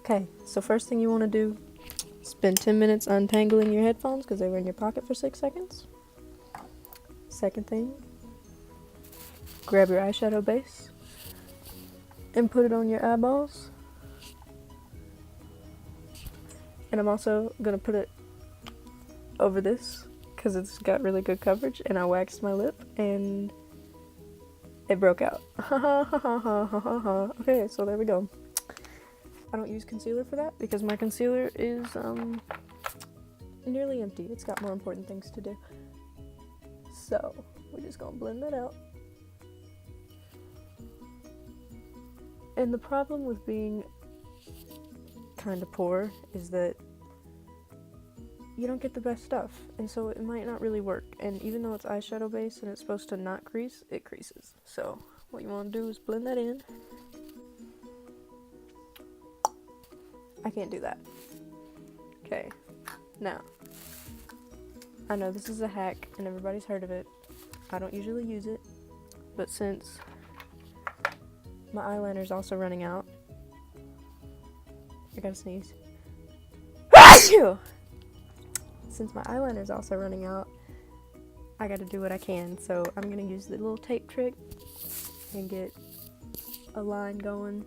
Okay, so first thing you want to do, spend 10 minutes untangling your headphones because they were in your pocket for 6 seconds. Second thing, grab your eyeshadow base and put it on your eyeballs. And I'm also going to put it over this because it's got really good coverage, and I waxed my lip and it broke out. Okay, so there we go. I don't use concealer for that because my concealer is nearly empty. It's got more important things to do. So we're just gonna blend that out. And the problem with being kind of poor is that you don't get the best stuff, and so it might not really work. And even though it's eyeshadow based and it's supposed to not crease, it creases. So what you want to do is blend that in. I can't do that. Okay, now I know this is a hack and everybody's heard of it. I don't usually use it, but since my eyeliner's also running out, I gotta sneeze. Since my eyeliner's also running out, I gotta do what I can. So I'm gonna use the little tape trick and get a line going.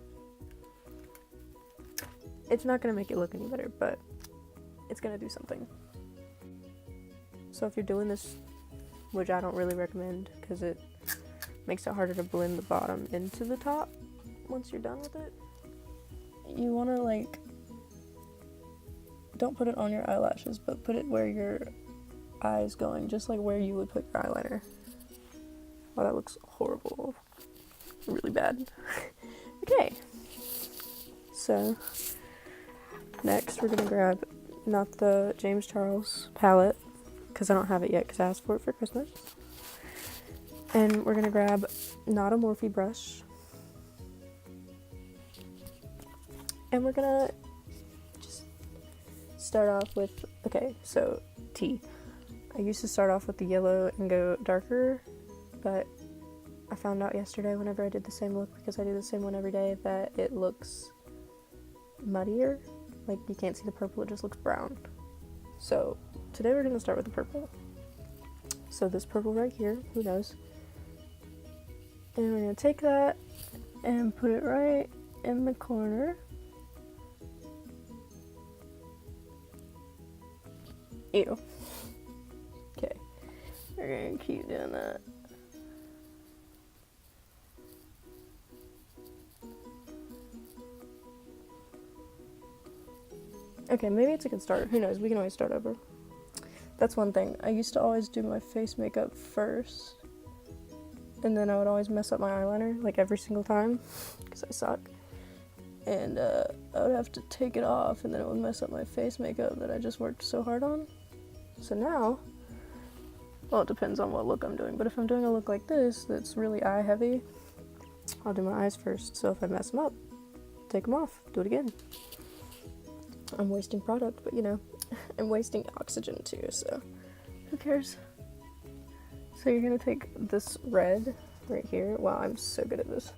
It's not gonna make it look any better, but it's gonna do something. So if you're doing this, which I don't really recommend because it makes it harder to blend the bottom into the top once you're done with it, you wanna don't put it on your eyelashes, but put it where your eye is going, just like where you would put your eyeliner. Oh, that looks horrible. Really bad. Okay. So, next we're gonna grab, not the James Charles palette, because I don't have it yet because I asked for it for Christmas. And we're gonna grab not a Morphe brush. And we're gonna start off with, okay, so T. I used to start off with the yellow and go darker, but I found out yesterday whenever I did the same look, because I do the same one every day, that it looks muddier. Like, you can't see the purple, it just looks brown. So today we're gonna start with the purple. So this purple right here, who knows? And we're gonna take that and put it right in the corner. Ew. Okay. We're gonna keep doing that. Okay, maybe it's a good start. Who knows? We can always start over. That's one thing. I used to always do my face makeup first, and then I would always mess up my eyeliner, like every single time, because I suck. And I would have to take it off, and then it would mess up my face makeup that I just worked so hard on. So now, well, it depends on what look I'm doing, but if I'm doing a look like this that's really eye heavy, I'll do my eyes first. So if I mess them up, take them off, do it again. I'm wasting product, but you know, I'm wasting oxygen too, so who cares? So you're gonna take this red right here. Wow, I'm so good at this.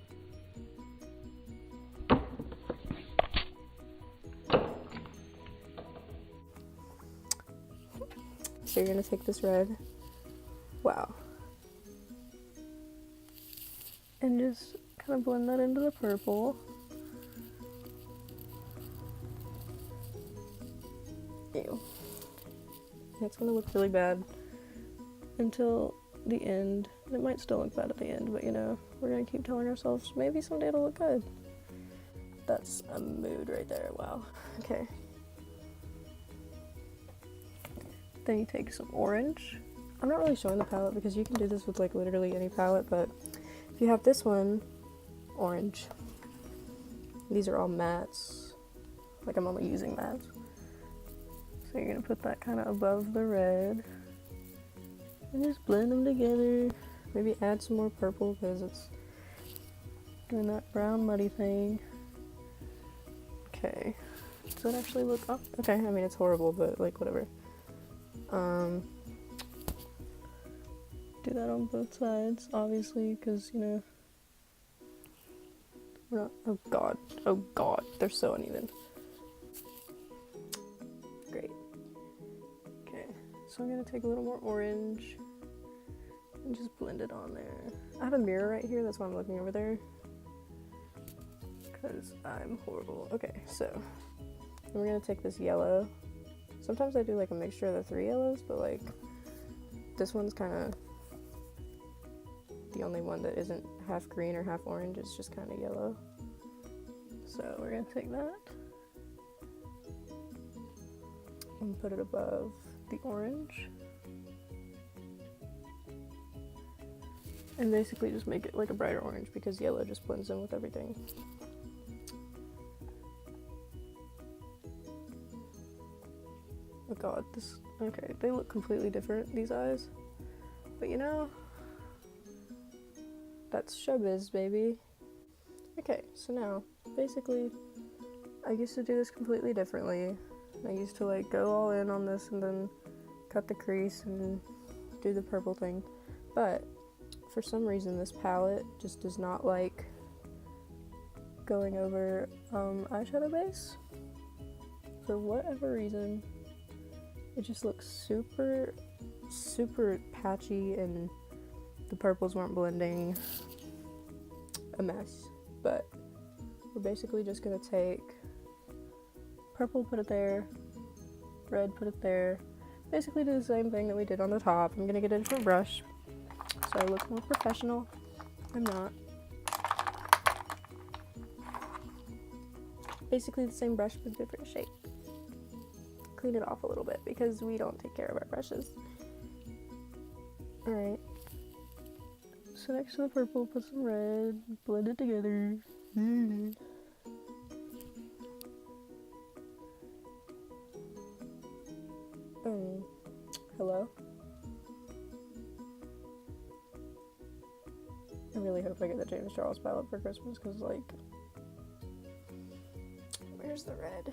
So you're gonna take this red, wow, and just kind of blend that into the purple. Ew. And it's gonna look really bad until the end. It might still look bad at the end, but you know, we're gonna keep telling ourselves maybe someday it'll look good. That's a mood right there, wow. Okay. Then you take some orange. I'm not really showing the palette because you can do this with like literally any palette, but if you have this one, orange. These are all mattes. Like, I'm only using mattes. So you're gonna put that kind of above the red and just blend them together. Maybe add some more purple because it's doing that brown muddy thing. Okay. Does that actually look up? Okay, I mean, it's horrible, but like, whatever. Do that on both sides, obviously, because, you know, we're not, oh god, they're so uneven. So I'm gonna take a little more orange and just blend it on there. I have a mirror right here, that's why I'm looking over there, because I'm horrible. Okay, so we're gonna take this yellow. Sometimes I do like a mixture of the 3 yellows, but like this one's kind of the only one that isn't half green or half orange. It's just kind of yellow. So we're gonna take that and put it above the orange. And basically just make it like a brighter orange because yellow just blends in with everything. Oh god, okay, they look completely different, these eyes. But you know, that's showbiz, baby. Okay, so now, basically, I used to do this completely differently. I used to like go all in on this and then cut the crease and do the purple thing. But for some reason this palette just does not like going over eyeshadow base. For whatever reason, it just looks super, super patchy and the purples weren't blending. A mess. But we're basically just gonna take purple, put it there, red, put it there. Basically do the same thing that we did on the top. I'm gonna get a different brush so I look more professional. I'm not. Basically the same brush but different shape. Clean it off a little bit because we don't take care of our brushes. Alright. So next to the purple, put some red, blend it together. Hello? I really hope I get the James Charles palette for Christmas because, like, where's the red?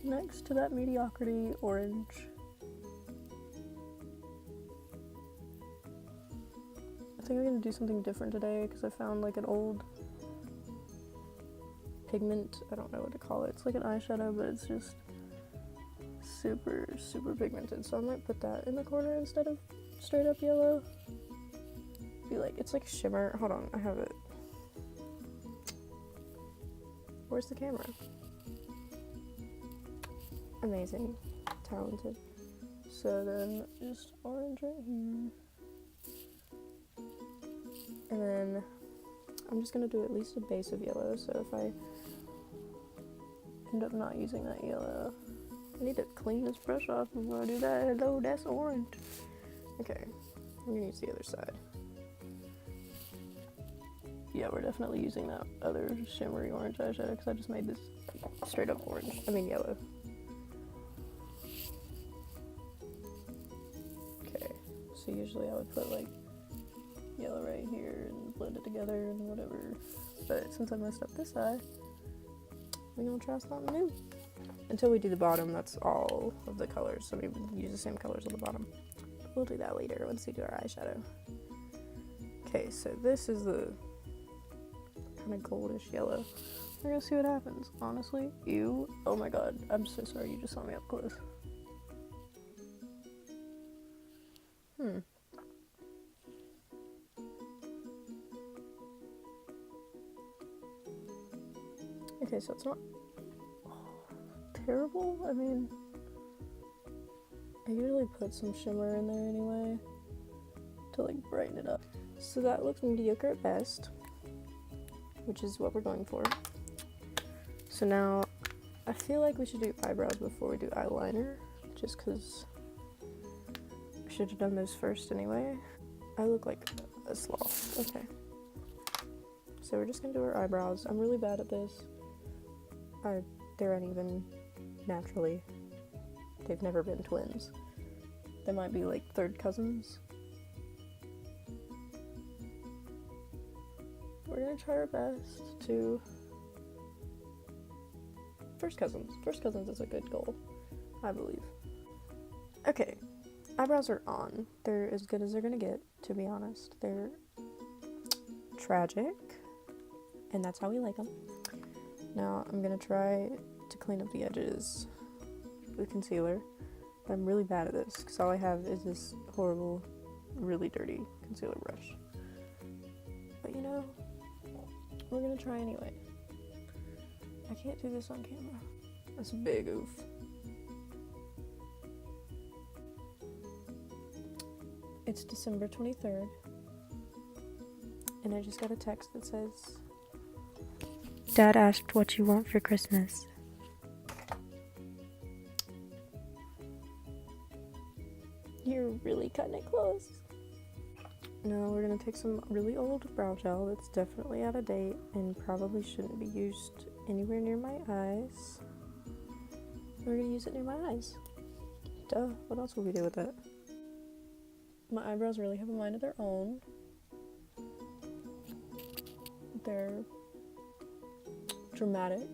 Next to that mediocrity orange. I think I'm gonna do something different today because I found like an old pigment. I don't know what to call it. It's like an eyeshadow, but it's just super, super pigmented. So I might put that in the corner instead of straight up yellow. Be like, it's like shimmer. Hold on, I have it. Where's the camera? Amazing. Talented. So then just orange right here. And then I'm just gonna do at least a base of yellow, so if I end up not using that yellow, I need to clean this brush off before I do that. Hello, that's orange. Okay, I'm gonna use the other side. Yeah, we're definitely using that other shimmery orange eyeshadow because I just made this straight up orange. I mean yellow. Okay, so usually I would put like yellow right here and blend it together and whatever. But since I messed up this eye, we're gonna try something new. Until we do the bottom, that's all of the colors, so we would use the same colors on the bottom. We'll do that later once we do our eyeshadow. Okay, so this is the kind of goldish yellow. We're gonna see what happens. Honestly, ew. Oh my god, I'm so sorry you just saw me up close. Okay, so it's not terrible. I mean, I usually put some shimmer in there anyway to like brighten it up. So that looks mediocre at best, which is what we're going for. So now I feel like we should do eyebrows before we do eyeliner, just because we should have done those first anyway. I look like a sloth. Okay. So we're just gonna do our eyebrows. I'm really bad at this. They're uneven naturally. They've never been twins. They might be like third cousins. We're gonna try our best to... First cousins. First cousins is a good goal, I believe. Okay, eyebrows are on. They're as good as they're gonna get, to be honest. They're tragic, and that's how we like them. Now I'm gonna try to clean up the edges with concealer. But I'm really bad at this because all I have is this horrible, really dirty concealer brush. But you know, we're gonna try anyway. I can't do this on camera. That's a big oof. It's December 23rd, and I just got a text that says, Dad asked what you want for Christmas. You're really cutting it close. Now we're gonna take some really old brow gel that's definitely out of date and probably shouldn't be used anywhere near my eyes. We're gonna use it near my eyes. Duh, what else would we do with it? My eyebrows really have a mind of their own. They're dramatic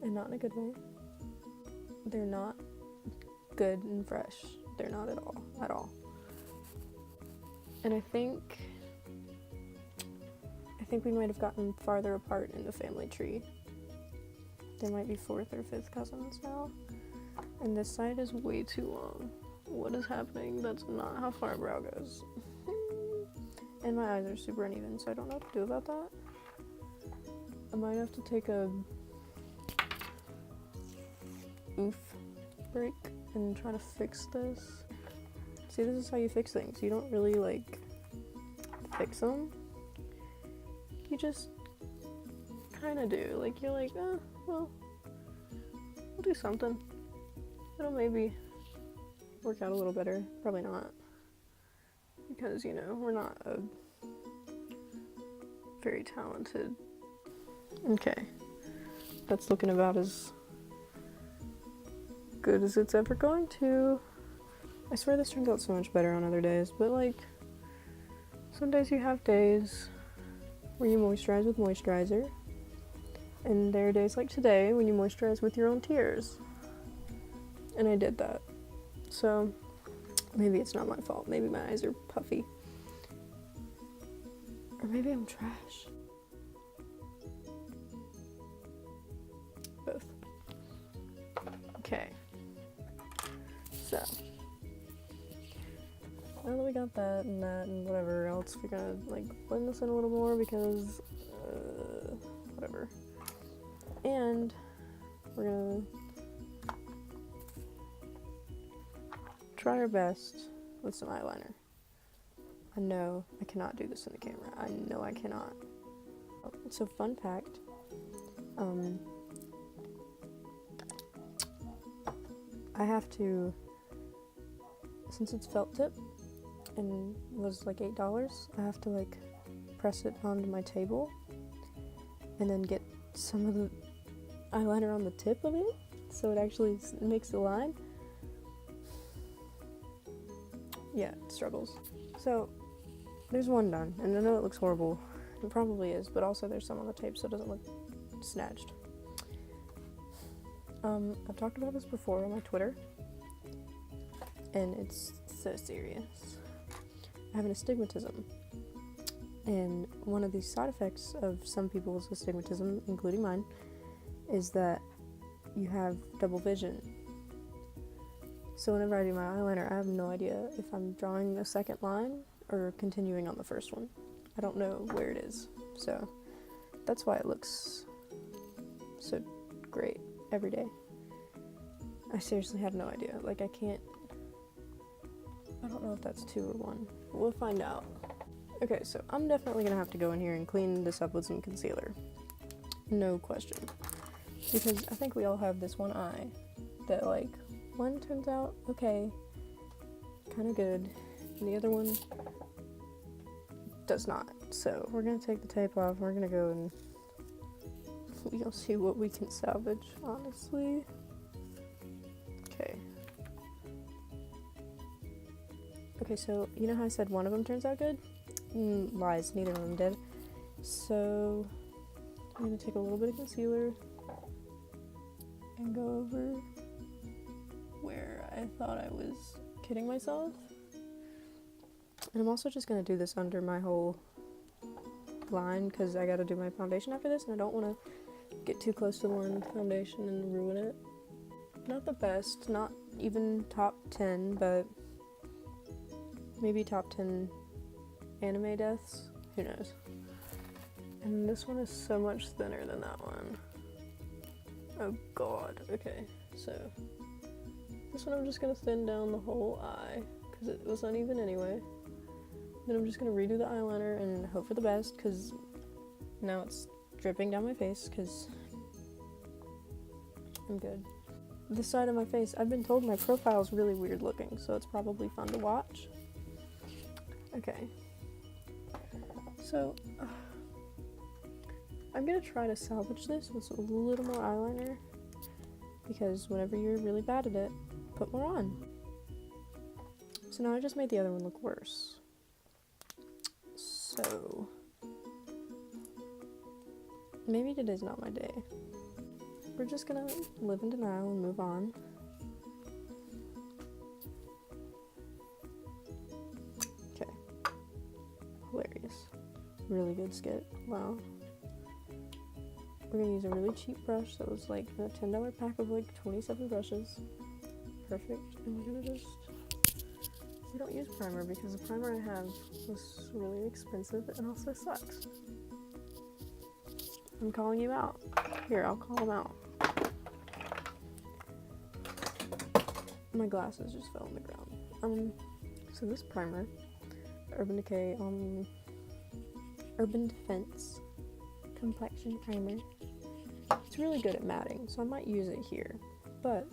and not in a good way. They're not good and fresh. They're not at all. And I think we might have gotten farther apart in the family tree. There might be 4th or 5th cousins now. And this side is way too long. What is happening? That's not how far a brow goes. And my eyes are super uneven, so I don't know what to do about that. I might have to take a oof break and try to fix this. See, this is how you fix things. You don't really, like, fix them. You just kind of do. Like, you're like, well, we'll do something. It'll maybe work out a little better. Probably not. Because, you know, we're not a very talented... Okay. That's looking about as good as it's ever going to. I swear this turns out so much better on other days, but like, some days you have days where you moisturize with moisturizer, and there are days like today when you moisturize with your own tears. And I did that. So, maybe it's not my fault. Maybe my eyes are puffy. Or maybe I'm trash. Both. Okay. So, now that we got that and whatever else, we're gonna like blend this in a little more because, whatever. And we're gonna try our best with some eyeliner. I know I cannot do this in the camera. I know I cannot. So fun fact, I have to, since it's felt tip and was like $8, I have to like press it onto my table and then get some of the eyeliner on the tip of it so it actually makes a line. Yeah, it struggles. So there's one done, and I know it looks horrible. It probably is, but also there's some on the tape so it doesn't look snatched. I've talked about this before on my Twitter, and it's so serious. I have an astigmatism, and one of the side effects of some people's astigmatism, including mine, is that you have double vision. So whenever I do my eyeliner, I have no idea if I'm drawing a second line or continuing on the first one. I don't know where it is, so that's why it looks so great every day. I seriously have no idea. Like, I don't know if that's 2 or 1. We'll find out. Okay, so I'm definitely gonna have to go in here and clean this up with some concealer. No question. Because I think we all have this one eye that, like, one turns out okay, kind of good, and the other one does not. So we're gonna take the tape off, we're gonna go and we'll see what we can salvage, honestly. Okay. Okay, so you know how I said one of them turns out good? Lies, neither of them did. So I'm gonna take a little bit of concealer and go over where I thought I was kidding myself. And I'm also just gonna do this under my whole line because I gotta do my foundation after this, and I don't want to get too close to one foundation and ruin it. Not the best, not even top 10, but maybe top 10 anime deaths. Who knows? And this one is so much thinner than that one. Oh god. Okay, so this one I'm just gonna thin down the whole eye because it was uneven anyway. Then I'm just gonna redo the eyeliner and hope for the best because now it's dripping down my face because I'm good. This side of my face, I've been told my profile is really weird looking, so it's probably fun to watch. Okay. So, I'm gonna try to salvage this with a little more eyeliner because whenever you're really bad at it, put more on. So now I just made the other one look worse. So, maybe today's not my day. We're just gonna live in denial and move on. Okay. Hilarious. Really good skit. Wow. We're gonna use a really cheap brush that was like a $10 pack of like 27 brushes. Perfect. And we're gonna just... We don't use primer because the primer I have was really expensive and also sucks. I'm calling you out. Here, I'll call them out. My glasses just fell on the ground. So this primer, Urban Decay Urban Defense Complexion Primer. It's really good at matting, so I might use it here. But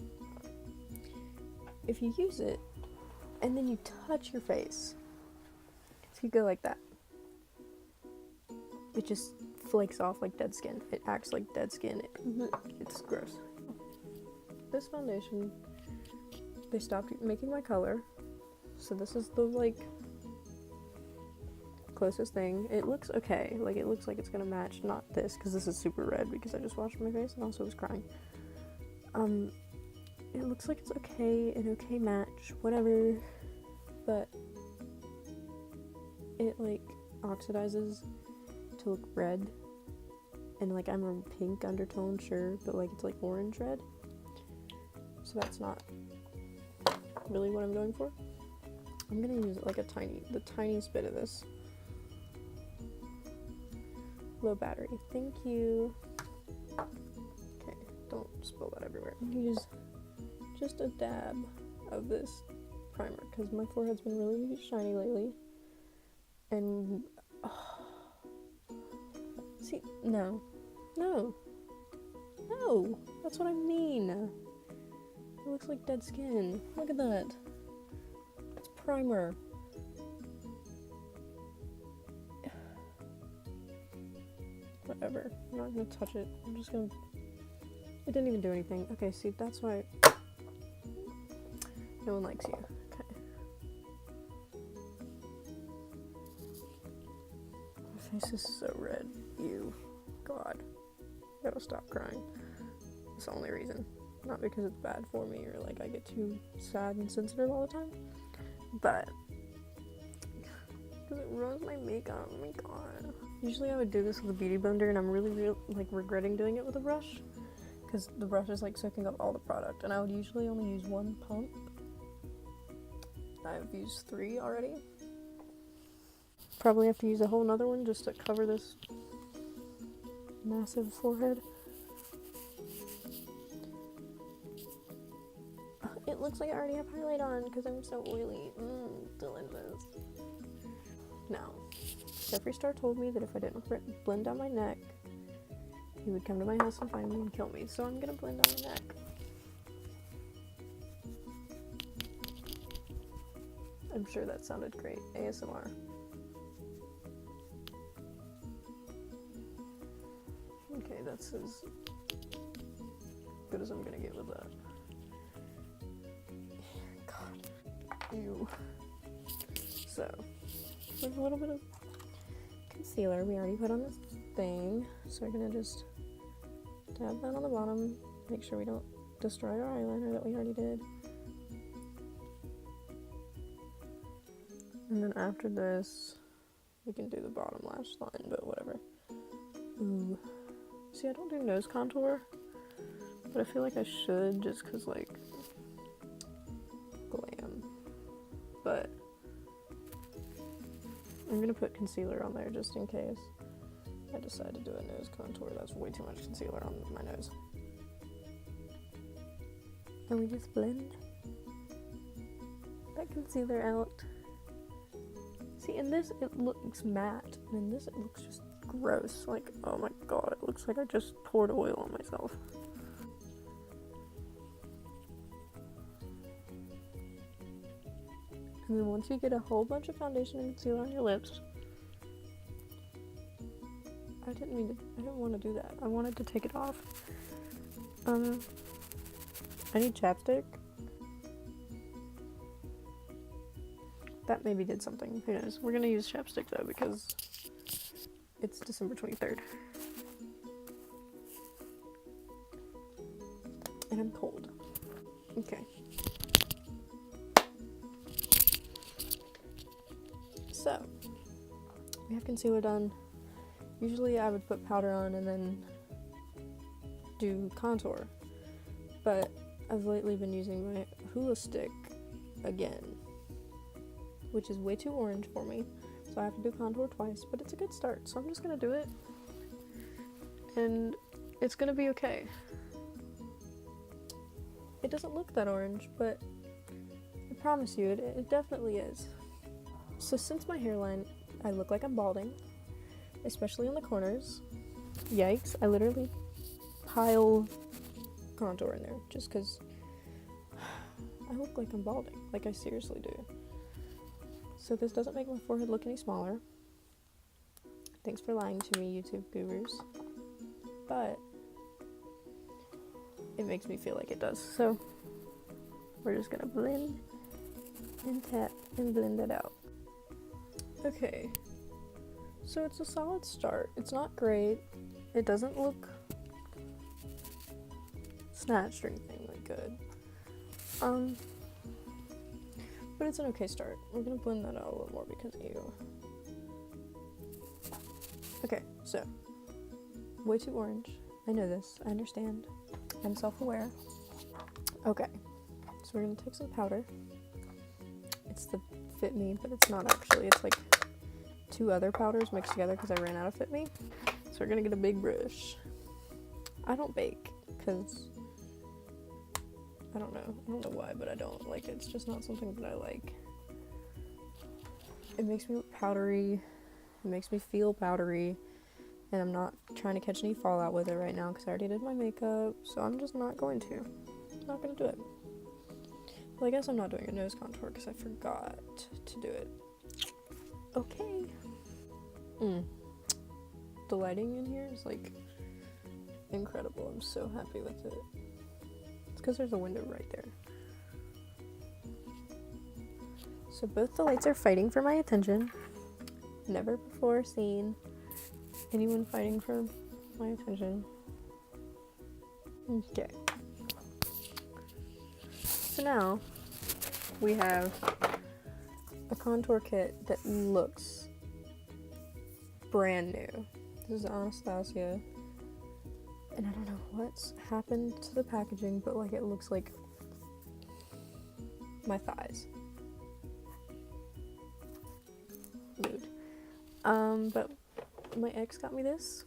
if you use it and then you touch your face, so you go like that, it just flakes off like dead skin. It acts like dead skin. It's gross. This foundation, they stopped making my color, so this is the like closest thing. It looks okay, like it looks like it's gonna match, not this because this is super red because I just washed my face and also was crying. It looks like it's okay, an okay match, whatever, but it like oxidizes to look red, and like I'm a pink undertone, sure, but like it's like orange red, so that's not really what I'm going for. I'm gonna use like the tiniest bit of this. Low battery, thank you. Okay, don't spill that everywhere. I'm gonna use just a dab of this primer because my forehead's been really shiny lately, and see, no, that's what I mean. It looks like dead skin. Look at that. It's primer. Whatever. I'm not gonna touch it. I'm just gonna... It didn't even do anything. Okay, see, that's why no one likes you. Okay. My face is so red. Ew. God. I gotta stop crying. That's the only reason. Not because it's bad for me or like I get too sad and sensitive all the time, but because it ruins my makeup. Oh my god. Usually I would do this with a beauty blender, and I'm really like regretting doing it with a brush because the brush is like soaking up all the product, and I would usually only use one pump. I've used 3 already. Probably have to use a whole nother one just to cover this massive forehead. It looks like I already have highlight on because I'm so oily. Delicious. Now, Jeffree Star told me that if I didn't blend down my neck, he would come to my house and find me and kill me. So I'm gonna blend down my neck. I'm sure that sounded great. ASMR. Okay, that's as good as I'm gonna get with that. Ew. So, with a little bit of concealer we already put on this thing, so we're gonna just dab that on the bottom, make sure we don't destroy our eyeliner that we already did. And then after this, we can do the bottom lash line, but whatever. Ooh, See, I don't do nose contour, but I feel like I should just because, like, glam. But I'm gonna put concealer on there just in case I decide to do a nose contour. That's way too much concealer on my nose. And we just blend that concealer out. See, in this it looks matte, and in this it looks just gross. Like, oh my god, it looks like I just poured oil on myself. And then once you get a whole bunch of foundation and concealer on your lips, I didn't want to do that. I wanted to take it off. I need chapstick. That maybe did something. Who knows? We're gonna use chapstick though because it's December 23rd. And I'm cold. Okay. So, we have concealer done. Usually I would put powder on and then do contour. But I've lately been using my hula stick again, which is way too orange for me. So I have to do contour twice, but it's a good start. So I'm just gonna do it. And it's gonna be okay. It doesn't look that orange, but I promise you, it definitely is. So since my hairline, I look like I'm balding, especially on the corners. Yikes, I literally pile contour in there just because I look like I'm balding. Like, I seriously do. So this doesn't make my forehead look any smaller. Thanks for lying to me, YouTube gurus. But it makes me feel like it does. So we're just gonna blend and tap and blend it out. Okay, so it's a solid start. It's not great. It doesn't look snatched or anything like good. But it's an okay start. We're gonna blend that out a little more because ew. Okay, so way too orange. I know this. I understand. I'm self-aware. Okay, so we're gonna take some powder. It's the Fit Me, but it's not actually. It's like two other powders mixed together because I ran out of Fit Me. So we're gonna get a big brush. I don't bake because I don't know why, but I don't like it. It's just not something that I like. It makes me look powdery. It makes me feel powdery. And I'm not trying to catch any fallout with it right now because I already did my makeup. So I'm just not going to. I'm not going to do it. Well, I guess I'm not doing a nose contour because I forgot to do it. Okay. The lighting in here is like incredible. I'm so happy with it. It's because there's a window right there. So both the lights are fighting for my attention. Never before seen anyone fighting for my attention. Okay. So now we have a contour kit that looks brand new. This is Anastasia. And I don't know what's happened to the packaging, but like it looks like my thighs. Mood. But my ex got me this.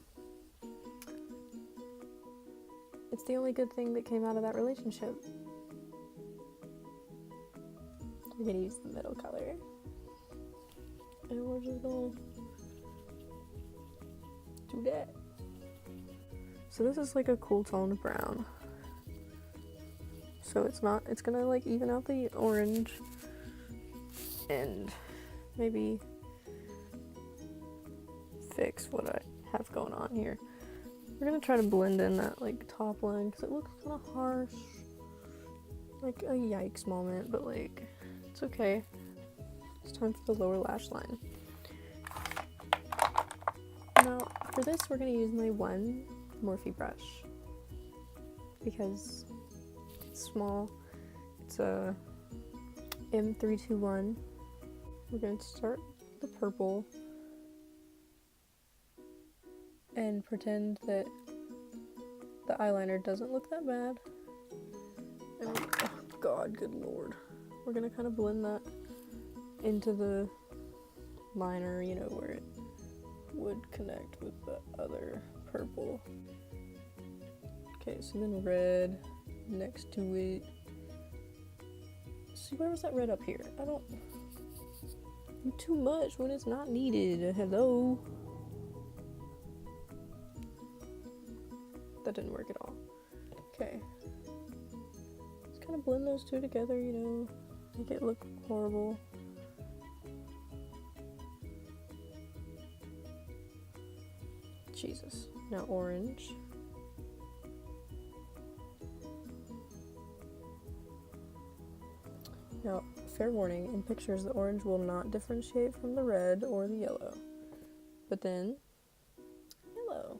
It's the only good thing that came out of that relationship. We're gonna use the middle color. And we're just gonna do that. So this is like a cool toned brown. So it's gonna like even out the orange and maybe fix what I have going on here. We're gonna try to blend in that like top line because it looks kind of harsh. Like a yikes moment, but like it's okay. It's time for the lower lash line. Now for this we're gonna use my one Morphe brush because it's small. It's a M321. We're going to start the purple and pretend that the eyeliner doesn't look that bad. And oh god, good lord. We're gonna kind of blend that into the liner, you know, where it would connect with the other purple. Okay, so then red next to it. See, where was that red up here? I don't... Too much when it's not needed. Hello? That didn't work at all. Okay. Let's kind of blend those two together, you know, make it look horrible. Jesus. Now orange. Now, fair warning, in pictures the orange will not differentiate from the red or the yellow. But then, yellow.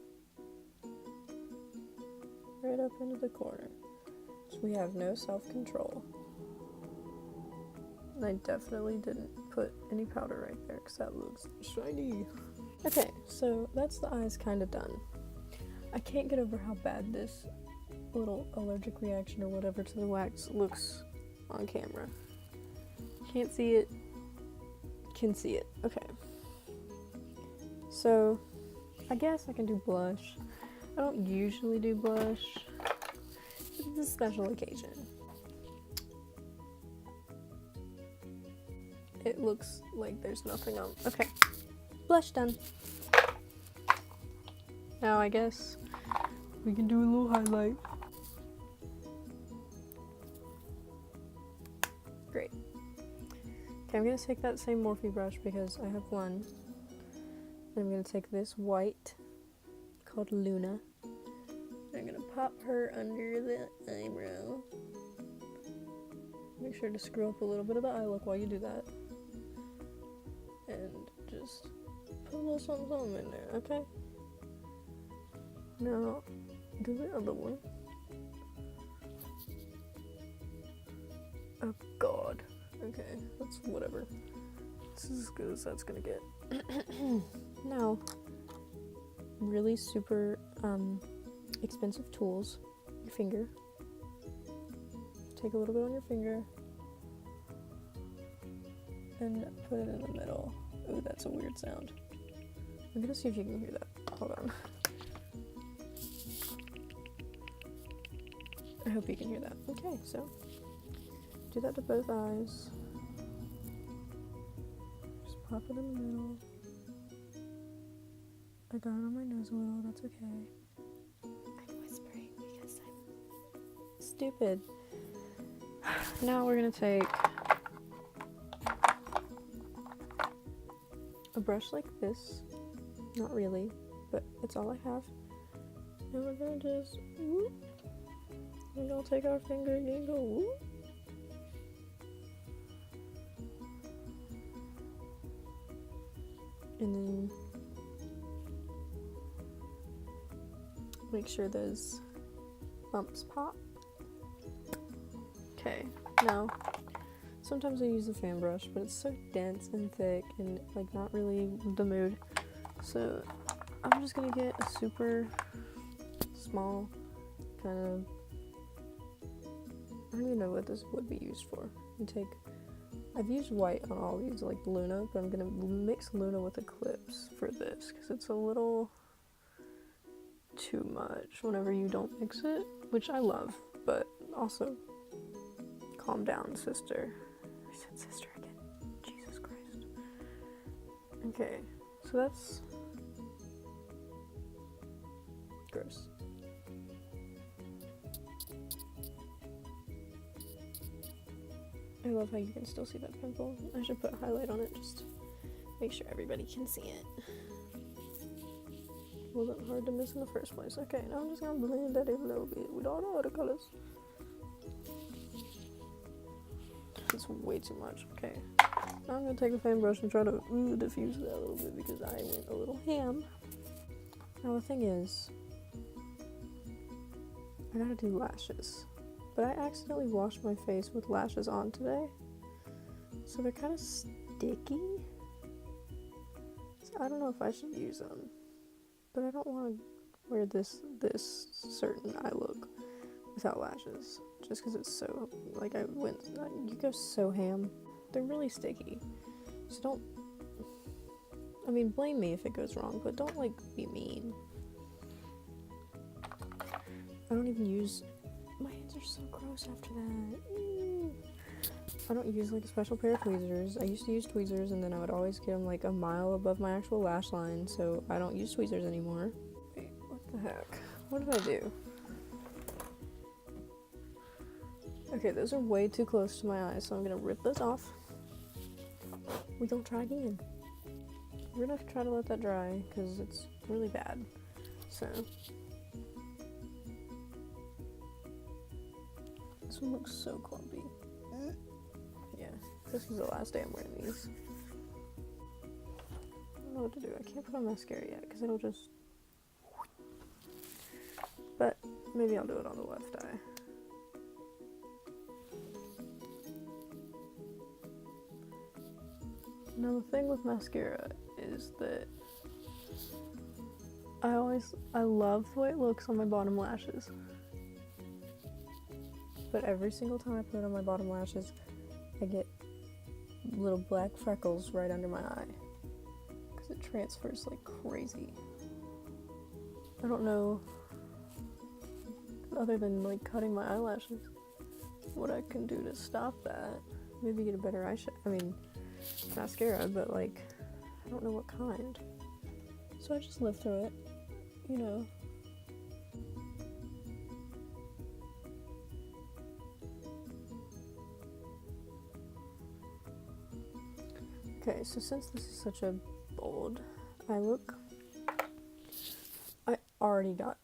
Right up into the corner. So we have no self-control. And I definitely didn't put any powder right there because that looks shiny. Okay, so that's the eyes kind of done. I can't get over how bad this little allergic reaction or whatever to the wax looks on camera. Can't see it, can see it. Okay. So, I guess I can do blush. I don't usually do blush. It's a special occasion. It looks like there's nothing on. Okay. Blush done. Now I guess we can do a little highlight. Great. Okay, I'm gonna take that same Morphe brush because I have one. And I'm gonna take this white called Luna. I'm gonna pop her under the eyebrow. Make sure to screw up a little bit of the eye look while you do that. And just put a little something in there, okay? Now, do the other one. Oh god. Okay, that's whatever. This is as good as that's gonna get. Now, really super expensive tools. Your finger. Take a little bit on your finger and put it in the middle. Ooh, that's a weird sound. I'm gonna see if you can hear that. Hold on. I hope you can hear that. Okay, so do that to both eyes. Just pop it in the middle. I got it on my nose a little, that's okay. I'm whispering because I'm stupid. Now we're gonna take a brush like this. Not really, but it's all I have. And we're gonna just whoop. We're gonna take our finger and go whoop. And then make sure those bumps pop. Okay, now sometimes I use a fan brush, but it's so dense and thick and like not really the mood. So I'm just gonna get a super small kind of, I don't even know what this would be used for. I've used white on all these, like Luna, but I'm gonna mix Luna with Eclipse for this because it's a little too much whenever you don't mix it, which I love, but also calm down, sister. I said sister again. Jesus Christ. Okay, so that's gross. I love how you can still see that pimple. I should put a highlight on it just to make sure everybody can see it. Wasn't hard to miss in the first place. Okay, now I'm just gonna blend that in a little bit with all the other colors. It's way too much. Okay, now I'm gonna take a fan brush and try to diffuse that a little bit because I went a little ham. Now the thing is, I gotta do lashes. But I accidentally washed my face with lashes on today, so they're kind of sticky. So I don't know if I should use them, but I don't want to wear this certain eye look without lashes, just because it's so, like, you go so ham. They're really sticky, so don't, I mean, blame me if it goes wrong, but don't, like, be mean. I don't even use, my hands are so gross after that. I don't use, like, a special pair of tweezers. I used to use tweezers, and then I would always get them, like, a mile above my actual lash line, so I don't use tweezers anymore. Wait, what the heck? What did I do? Okay, those are way too close to my eyes, so I'm gonna rip those off. We don't try again. We're gonna try to let that dry, because it's really bad. So, this one looks so clumpy. Yeah, this is the last day I'm wearing these. I don't know what to do. I can't put on mascara yet, because it'll just... But, maybe I'll do it on the left eye. Now the thing with mascara is that I love the way it looks on my bottom lashes. But every single time I put it on my bottom lashes, I get little black freckles right under my eye. Because it transfers like crazy. I don't know, other than like cutting my eyelashes, what I can do to stop that. Maybe get a better mascara, but like, I don't know what kind. So I just live through it, you know. Okay, so since this is such a bold eye look, I already got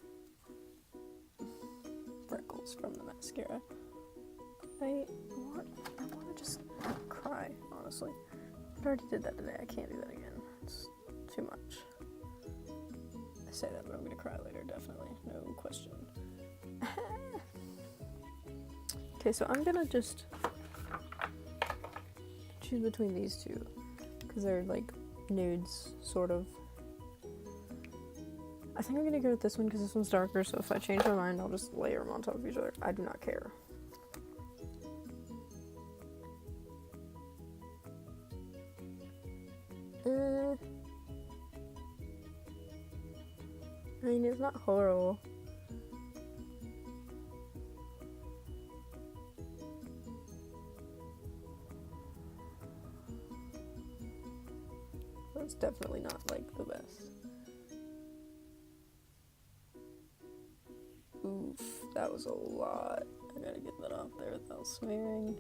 freckles from the mascara. I want to just cry, honestly. I already did that today. I can't do that again. It's too much. I say that, but I'm gonna cry later, definitely. No question. Okay, so I'm gonna just choose between these two, because they're like nudes, sort of. I think I'm gonna go with this one because this one's darker, so if I change my mind, I'll just layer them on top of each other. I do not care. I mean, it's not horrible. But it's definitely not, like, the best. Oof, that was a lot. I gotta get that off there without smearing.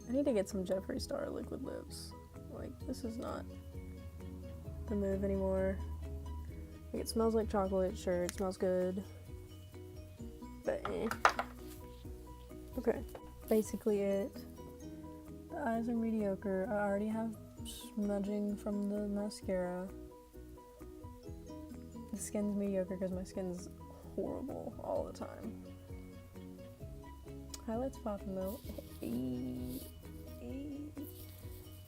I need to get some Jeffree Star liquid lips. Like, this is not the move anymore. Like, it smells like chocolate, sure, it smells good. But eh. Okay, basically it. The eyes are mediocre. I already have smudging from the mascara. The skin's mediocre because my skin's horrible all the time. Highlights popping though.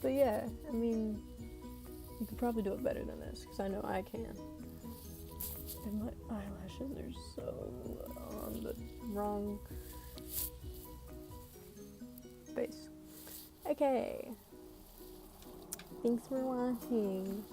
But yeah, I mean, you could probably do it better than this, because I know I can. And my eyelashes are so on the wrong face. Okay. Thanks for watching.